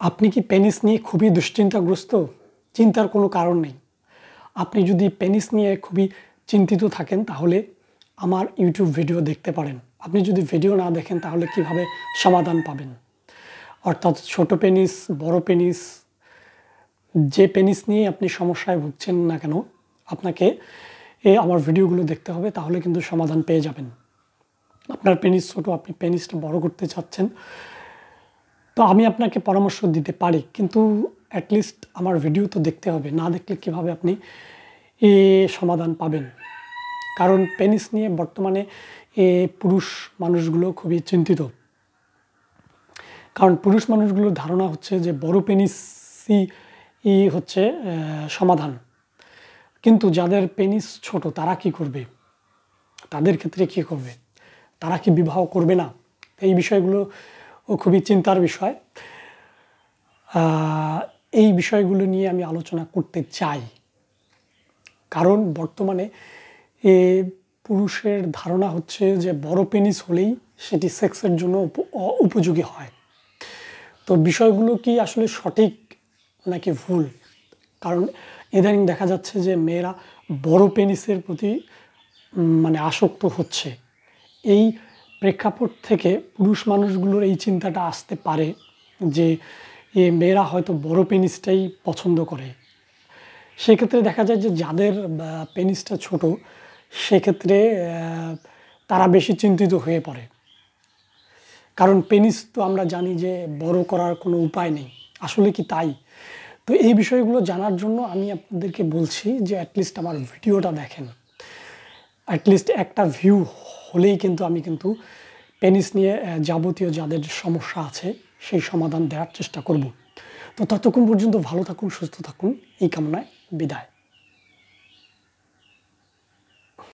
আপনি কি পেনিস নিয়ে খুবই দুশ্চিন্তাগ্রস্ত? চিন্তার কোনো কারণ নেই। আপনি যদি পেনিস নিয়ে খুবই চিন্তিত থাকেন তাহলে আমার ইউটিউব ভিডিও দেখতে পারেন। আপনি যদি ভিডিও না দেখেন তাহলে কিভাবে সমাধান পাবেন? অর্থাৎ ছোট পেনিস, বড় পেনিস, যে পেনিস নিয়ে আপনি সমস্যায় ভুগছেন না কেন, আপনাকে আমার ভিডিওগুলো দেখতে হবে, তাহলে কিন্তু সমাধান পেয়ে যাবেন। আপনার পেনিস ছোট, আপনি পেনিসটা বড় করতে চাচ্ছেন, তো আমি আপনাকে পরামর্শ দিতে পারি, কিন্তু অ্যাটলিস্ট আমার ভিডিও তো দেখতে হবে। না দেখলে কিভাবে আপনি সমাধান পাবেন? কারণ পেনিস নিয়ে বর্তমানে পুরুষ মানুষগুলো খুবই চিন্তিত। কারণ পুরুষ মানুষগুলোর ধারণা হচ্ছে যে বড় পেনিসই হচ্ছে সমাধান। কিন্তু যাদের পেনিস ছোট তারা কি করবে? তাদের ক্ষেত্রে কি করবে? তারা কি বিবাহ করবে না? এই বিষয়গুলো খুবই চিন্তার বিষয়। এই বিষয়গুলো নিয়ে আমি আলোচনা করতে চাই। কারণ বর্তমানে পুরুষের ধারণা হচ্ছে যে বড় পেনিস হলেই সেটি সেক্সের জন্য উপযোগী হয়। তো বিষয়গুলো কি আসলে সঠিক নাকি ভুল? কারণ ইদানিং দেখা যাচ্ছে যে মেয়েরা বড় পেনিসের প্রতি আসক্ত হচ্ছে। এই প্রেক্ষাপট থেকে পুরুষ মানুষগুলোর এই চিন্তাটা আসতে পারে যে মেয়েরা হয়তো বড় পেনিসটাই পছন্দ করে। সেক্ষেত্রে দেখা যায় যে যাদের পেনিসটা ছোট, সেক্ষেত্রে তারা বেশি চিন্তিত হয়ে পড়ে। কারণ পেনিস তো আমরা জানি যে বড় করার কোনো উপায় নেই। আসলে কি তাই? তো এই বিষয়গুলো জানার জন্য আমি আপনাদেরকে বলছি যে অ্যাটলিস্ট আমার ভিডিওটা দেখেন। অ্যাটলিস্ট একটা ভিউ হলেই কিন্তু আমি পেনিস নিয়ে যাবতীয় যাদের সমস্যা আছে সেই সমাধান দেওয়ার চেষ্টা করব। তো ততক্ষণ পর্যন্ত ভালো থাকুন, সুস্থ থাকুন, এই কামনায় বিদায়।